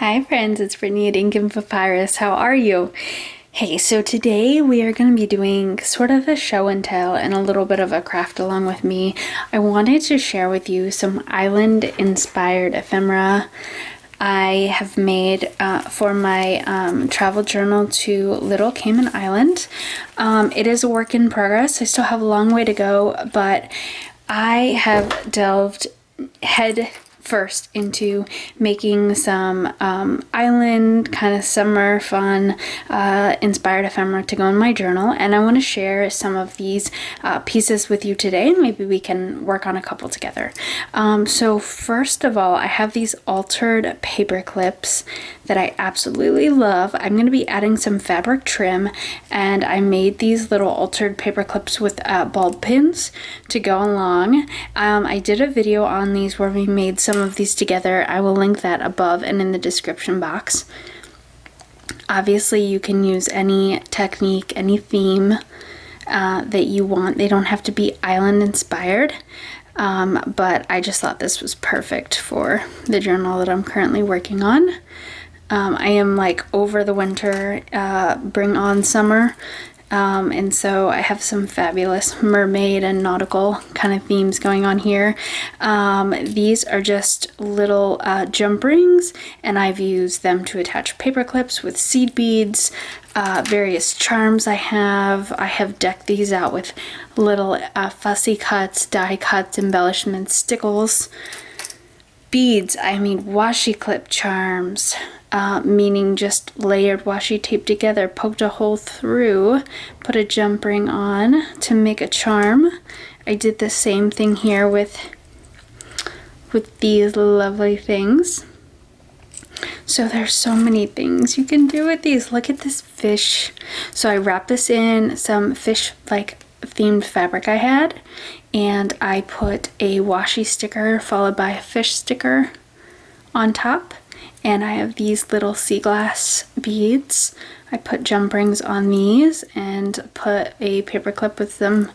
Hi friends, it's Brittany at Ink and Papyrus. How are you? Hey, so today we are going to be doing sort of a show and tell and a little bit of a craft along with me. I wanted to share with you some island inspired ephemera I have made for my travel journal to Little Cayman Island. It is a work in progress. I still have a long way to go, but I have delved head first into making some island kind of summer fun inspired ephemera to go in my journal, and I want to share some of these pieces with you today, and maybe we can work on a couple together. So first of all, I have these altered paper clips that I absolutely love. I'm going to be adding some fabric trim, and I made these little altered paper clips with bulb pins to go along. I did a video on these where we made some of these together. I will link that above and in the description box. Obviously you can use any technique, any theme that you want. They don't have to be island inspired, but I just thought this was perfect for the journal that I'm currently working on. I am like over the winter, bring on summer, and so I have some fabulous mermaid and nautical kind of themes going on here. These are just little jump rings, and I've used them to attach paper clips with seed beads, various charms I have decked these out with little fussy cuts, die cuts, embellishments, stickles, beads. I mean washi clip charms, meaning just layered washi tape together, poked a hole through, put a jump ring on to make a charm. I did the same thing here with these lovely things. So there's so many things you can do with these. Look at this fish. So I wrapped this in some fish like themed fabric I had, and I put a washi sticker followed by a fish sticker on top, and I have these little sea glass beads. I put jump rings on these and put a paper clip with some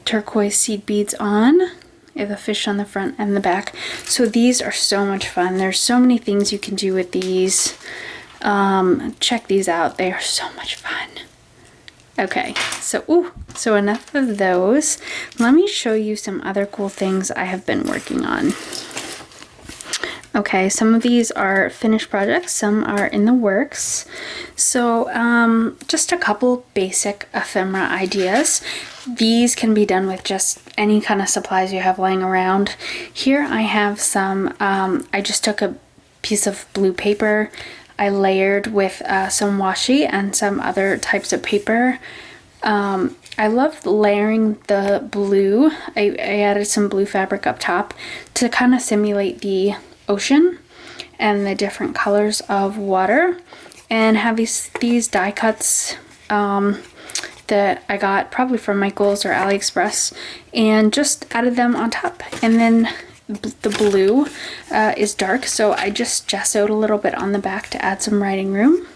turquoise seed beads on. I have a fish on the front and the back. So these are so much fun. There's so many things you can do with these. Check these out. They are so much fun. Okay, so enough of those. Let me show you some other cool things I have been working on. Okay, some of these are finished projects, some are in the works. So just a couple basic ephemera ideas. These can be done with just any kind of supplies you have laying around. Here I have some, I just took a piece of blue paper, I layered with some washi and some other types of paper. I love layering the blue. I added some blue fabric up top to kind of simulate the ocean and the different colors of water, and have these die cuts that I got probably from Michael's or AliExpress, and just added them on top. And then the blue is dark, so I just gessoed a little bit on the back to add some writing room.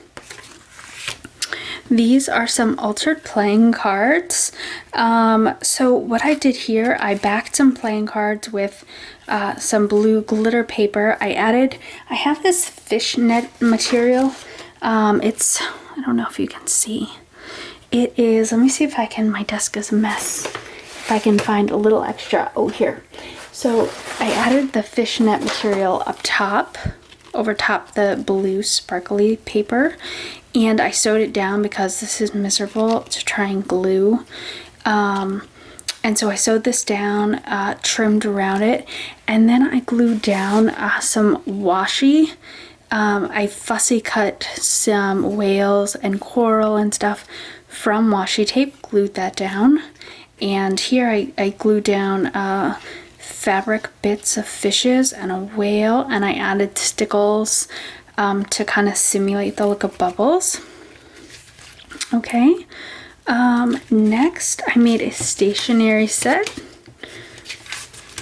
These are some altered playing cards. So what I did here, I backed some playing cards with some blue glitter paper. I have this fishnet material. I don't know if you can see. It is, let me see if I can, my desk is a mess. If I can find a little extra, oh here. So I added the fishnet material up top, over top the blue sparkly paper, and I sewed it down because this is miserable to try and glue. And so I sewed this down, trimmed around it, and then I glued down some washi. I fussy cut some whales and coral and stuff from washi tape, glued that down, and here I glued down fabric bits of fishes and a whale, and I added stickles to kind of simulate the look of bubbles. Okay, next I made a stationery set.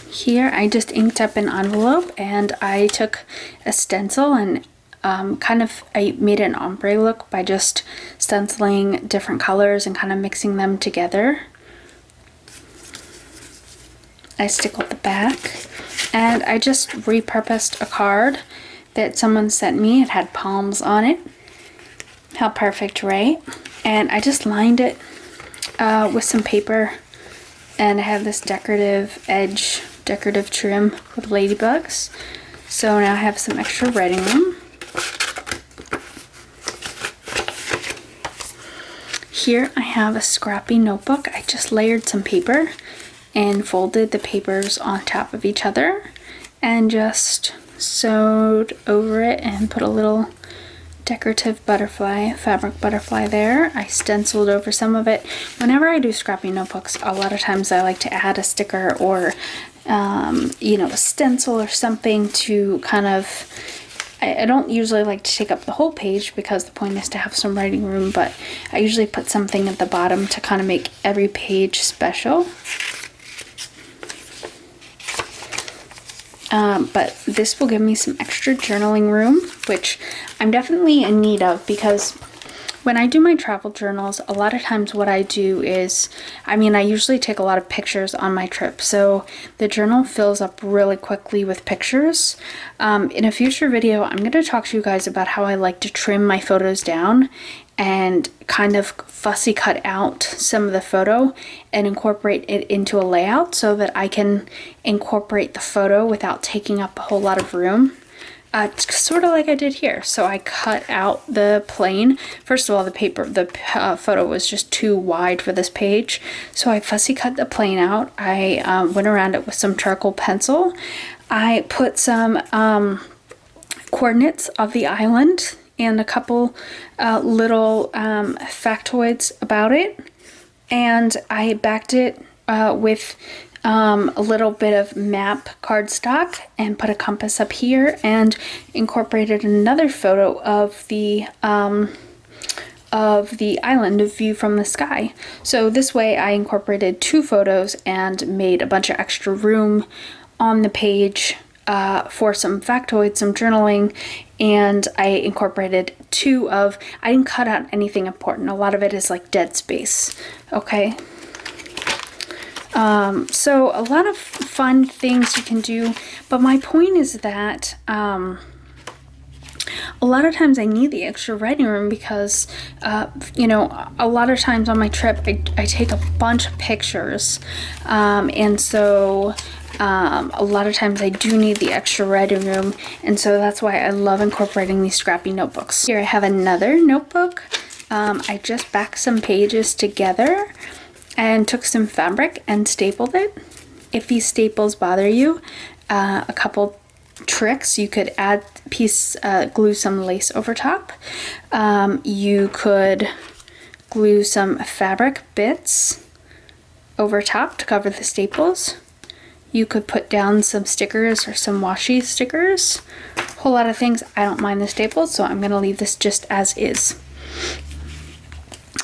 Here I just inked up an envelope, and I took a stencil and I made an ombre look by just stenciling different colors and kind of mixing them together. I stickled the back, and I just repurposed a card that someone sent me. It had palms on it. How perfect, right? And I just lined it with some paper, and I have this decorative edge, decorative trim with ladybugs. So now I have some extra writing room. Here I have a Scrappy notebook. I just layered some paper and folded the papers on top of each other and just sewed over it and put a little decorative butterfly, fabric butterfly there. I stenciled over some of it. Whenever I do Scrappy notebooks, a lot of times I like to add a sticker or you know, a stencil or something to kind of, I don't usually like to take up the whole page because the point is to have some writing room, but I usually put something at the bottom to kind of make every page special. But this will give me some extra journaling room, which I'm definitely in need of, because when I do my travel journals, a lot of times what I do is, I usually take a lot of pictures on my trip, so the journal fills up really quickly with pictures. In a future video, I'm going to talk to you guys about how I like to trim my photos down and kind of fussy cut out some of the photo and incorporate it into a layout so that I can incorporate the photo without taking up a whole lot of room. Sort of like I did here. So I cut out the plane. First of all, the photo was just too wide for this page, so I fussy cut the plane out. I went around it with some charcoal pencil. I put some coordinates of the island and a couple little factoids about it, and I backed it with a little bit of map cardstock and put a compass up here and incorporated another photo of the island, a view from the sky. So this way I incorporated two photos and made a bunch of extra room on the page for some factoids, some journaling, and I incorporated I didn't cut out anything important. A lot of it is like dead space, okay? So a lot of fun things you can do, but my point is that a lot of times I need the extra writing room because, you know, a lot of times on my trip I take a bunch of pictures, and so a lot of times I do need the extra writing room, and so that's why I love incorporating these Scrappy notebooks. Here I have another notebook. I just backed some pages together and took some fabric and stapled it. If these staples bother you, a couple tricks: you could add glue some lace over top. You could glue some fabric bits over top to cover the staples. You could put down some stickers or some washi stickers. A whole lot of things. I don't mind the staples, so I'm gonna leave this just as is.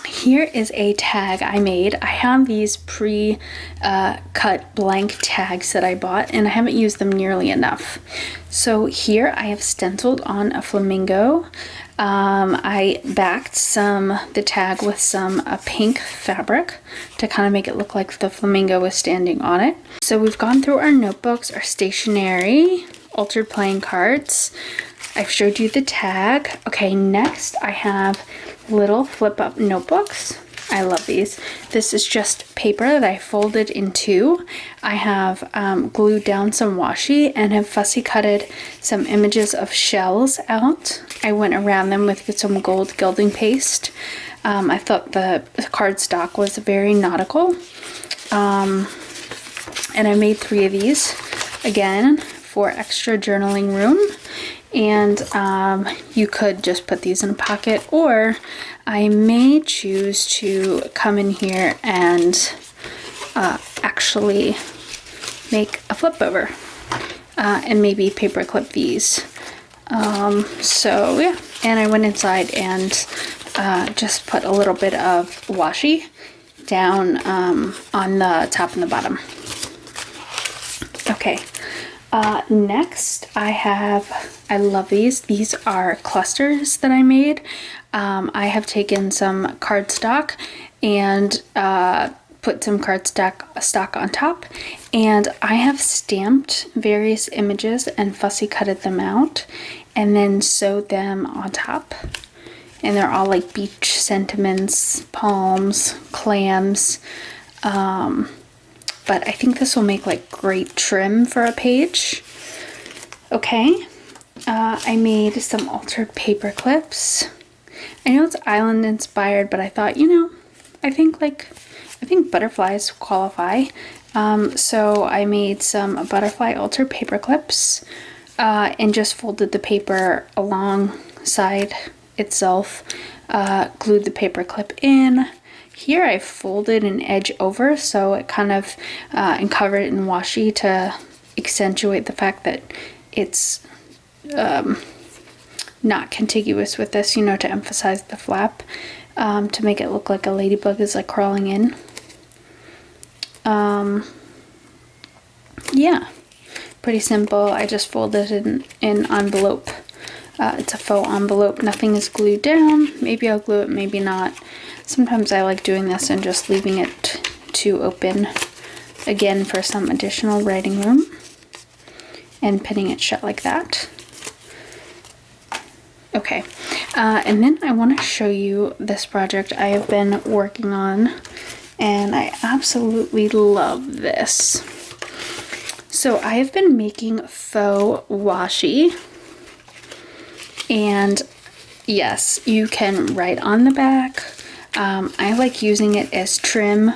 Here is a tag I made. I have these pre-cut blank tags that I bought, and I haven't used them nearly enough. So here I have stenciled on a flamingo. I backed the tag with some pink fabric to kind of make it look like the flamingo was standing on it. So we've gone through our notebooks, our stationery, altered playing cards. I've showed you the tag. Okay, next I have little flip up notebooks. I love these. This is just paper that I folded in two. I have glued down some washi and have fussy cutted some images of shells out. I went around them with some gold gilding paste. I thought the cardstock was very nautical. And I made 3 of these, again, for extra journaling room. And you could just put these in a pocket, or I may choose to come in here and actually make a flip over and maybe paperclip these. So yeah, and I went inside and just put a little bit of washi down on the top and the bottom. Okay. Next I love these. These are clusters that I made. I have taken some cardstock and put some cardstock on top, and I have stamped various images and fussy cutted them out and then sewed them on top. And they're all like beach sentiments, palms, clams. But I think this will make like great trim for a page. Okay, I made some altered paper clips. I know it's island inspired, but I thought, you know, I think butterflies qualify. So I made some butterfly altered paper clips and just folded the paper alongside itself, glued the paper clip in. Here I folded an edge over so it kind of and covered it in washi to accentuate the fact that it's not contiguous with this, you know, to emphasize the flap, to make it look like a ladybug is like crawling in. Yeah, pretty simple. I just folded it in envelope. It's a faux envelope. Nothing is glued down. Maybe I'll glue it, maybe not. Sometimes I like doing this and just leaving it to open again for some additional writing room and pinning it shut like that. Okay, and then I want to show you this project I have been working on, and I absolutely love this. So I have been making faux washi, and yes, you can write on the back. I like using it as trim.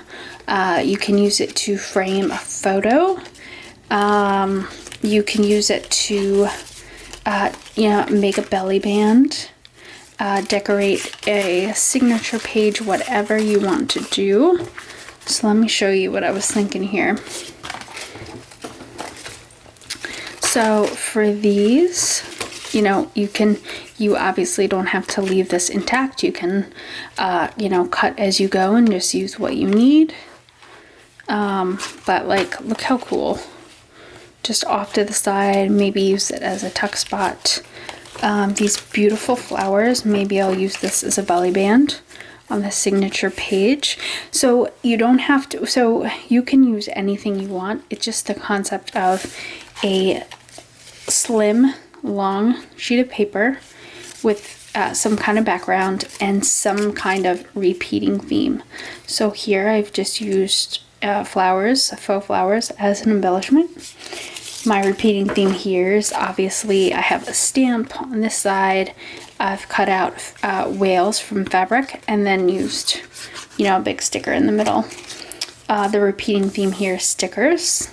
You can use it to frame a photo. You can use it to you know, make a belly band, decorate a signature page, whatever you want to do. So let me show you what I was thinking here. So for these, you know, you obviously don't have to leave this intact. You can, you know, cut as you go and just use what you need. But like, look how cool. Just off to the side, maybe use it as a tuck spot. These beautiful flowers, maybe I'll use this as a belly band on the signature page. So you don't have to, so you can use anything you want. It's just the concept of a slim, long sheet of paper with some kind of background and some kind of repeating theme. So here I've just used flowers, faux flowers, as an embellishment. My repeating theme here is obviously I have a stamp on this side. I've cut out whales from fabric and then used, you know, a big sticker in the middle. The repeating theme here is stickers.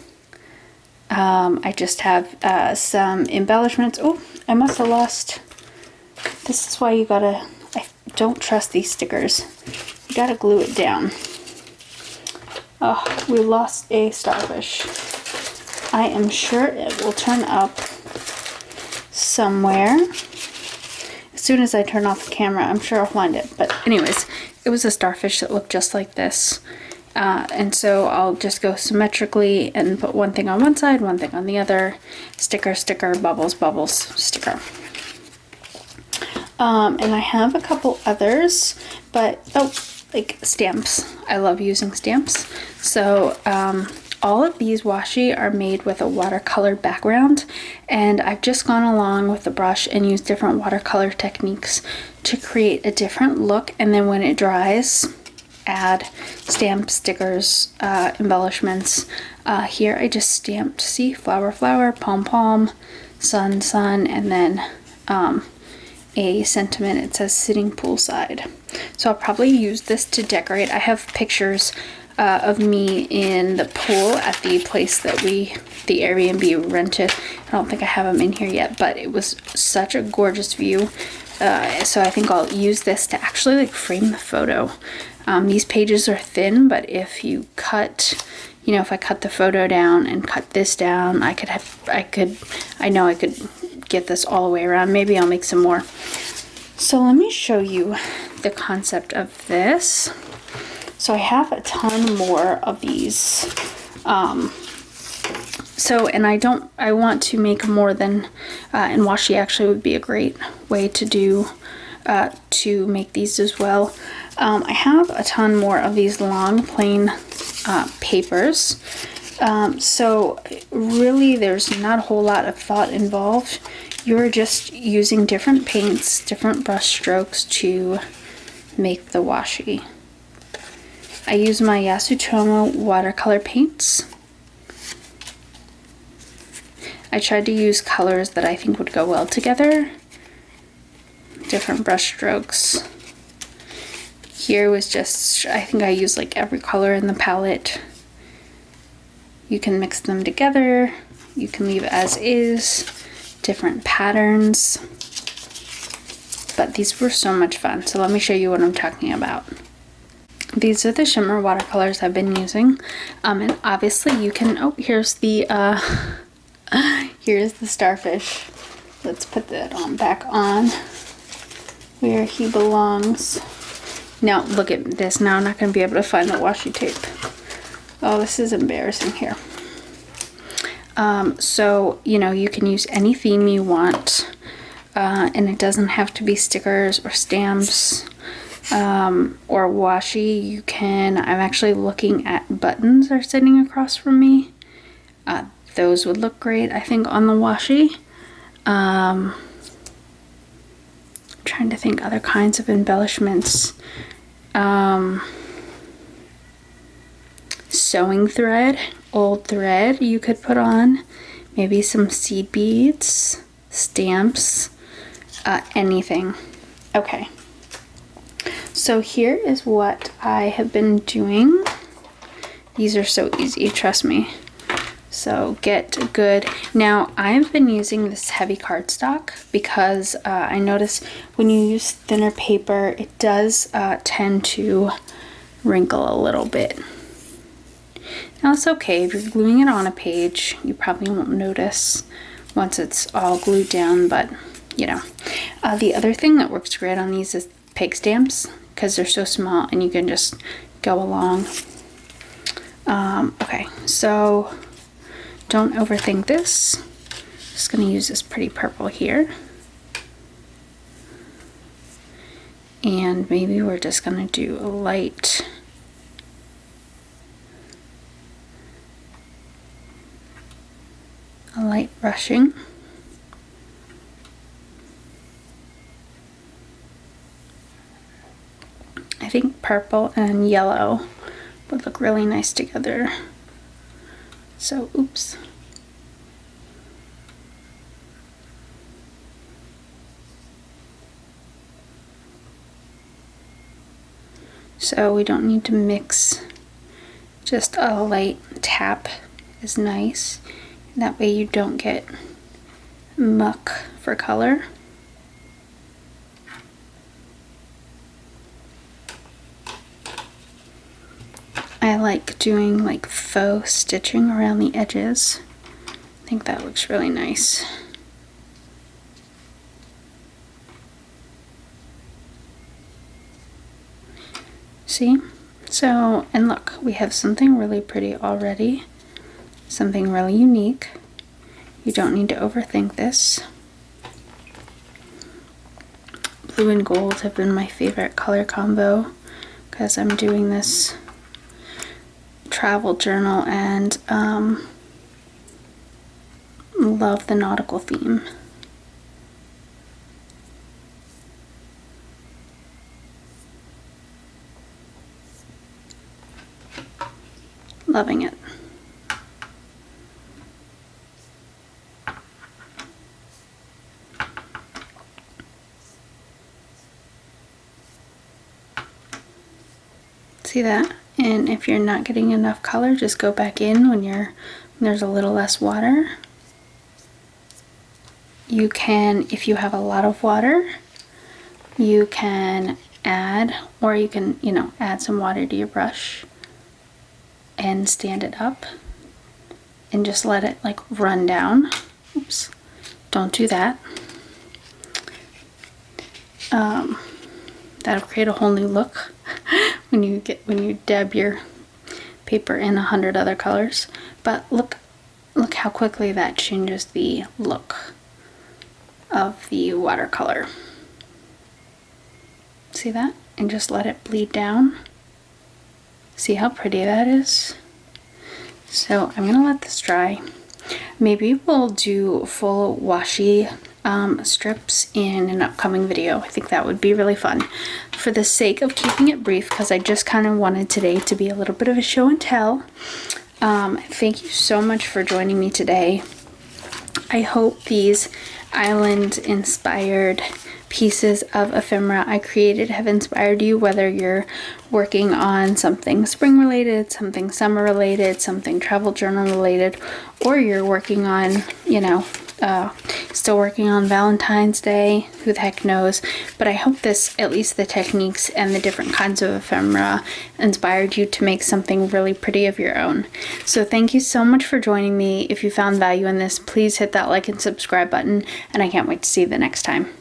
I just have some embellishments. Oh, I must have lost. This is why you gotta, I don't trust these stickers. You gotta glue it down. Oh, we lost a starfish. I am sure it will turn up somewhere. As soon as I turn off the camera, I'm sure I'll find it. But anyways, it was a starfish that looked just like this. And so I'll just go symmetrically and put one thing on one side, one thing on the other. Sticker, sticker, bubbles, bubbles, sticker. And I have a couple others, but, oh, like stamps. I love using stamps. So, all of these washi are made with a watercolor background, and I've just gone along with the brush and used different watercolor techniques to create a different look, and then when it dries, add stamps, stickers, embellishments. Here I just stamped, see, flower, flower, palm, palm, sun, sun, and then a sentiment. It says sitting poolside. So I'll probably use this to decorate. I have pictures of me in the pool at the place that the Airbnb rented. I don't think I have them in here yet, but it was such a gorgeous view. So I think I'll use this to actually like frame the photo. These pages are thin, but if you cut, you know, if I cut the photo down and cut this down, I know I could get this all the way around. Maybe I'll make some more. So let me show you the concept of this. So I have a ton more of these. I want to make more than, and washi actually would be a great way to do, to make these as well. I have a ton more of these long plain papers. So really there's not a whole lot of thought involved. You're just using different paints, different brush strokes to make the washi. I use my Yasutomo watercolor paints. I tried to use colors that I think would go well together. Different brush strokes. Here was just, I think I used like every color in the palette. You can mix them together. You can leave as is. Different patterns. But these were so much fun. So let me show you what I'm talking about. These are the shimmer watercolors I've been using. And obviously you can, oh, here's the starfish. Let's put that back on where he belongs. Now look at this. Now I'm not going to be able to find the washi tape. Oh, this is embarrassing here. So, you know, you can use any theme you want. And it doesn't have to be stickers or stamps or washi. You can, I'm actually looking at buttons are sitting across from me. Those would look great, I think, on the washi. Trying to think other kinds of embellishments. Sewing thread, old thread you could put on. Maybe some seed beads, stamps, anything. Okay. So here is what I have been doing. These are so easy, trust me. So get good. Now I've been using this heavy cardstock because I notice when you use thinner paper, it does tend to wrinkle a little bit. Now it's okay, if you're gluing it on a page, you probably won't notice once it's all glued down, but you know. The other thing that works great on these is peg stamps because they're so small and you can just go along. Okay, so don't overthink this. Just gonna use this pretty purple here. And maybe we're just gonna do a light brushing. I think purple and yellow would look really nice together. So, oops. So we don't need to mix, just a light tap is nice. That way you don't get muck for color. I like doing like faux stitching around the edges. I think that looks really nice. See? So, and look, we have something really pretty already. Something really unique. You don't need to overthink this. Blue and gold have been my favorite color combo because I'm doing this travel journal and love the nautical theme. Loving it. See that? And if you're not getting enough color, just go back in when there's a little less water. You can, if you have a lot of water, you can add, or you can, you know, add some water to your brush and stand it up and just let it like run down. Oops, don't do that. That'll create a whole new look when you dab your paper in 100 other colors. But look how quickly that changes the look of the watercolor. See that? And just let it bleed down. See how pretty that is? So I'm gonna let this dry. Maybe we'll do full washi strips in an upcoming video. I think that would be really fun. For the sake of keeping it brief, because I just kind of wanted today to be a little bit of a show and tell, thank you so much for joining me today. I hope these island inspired pieces of ephemera I created have inspired you, whether you're working on something spring related, something summer related, something travel journal related, or you're working on, you know, still working on Valentine's Day, who the heck knows. But I hope this, at least the techniques and the different kinds of ephemera, inspired you to make something really pretty of your own. So thank you so much for joining me. If you found value in this, please hit that like and subscribe button, and I can't wait to see you the next time.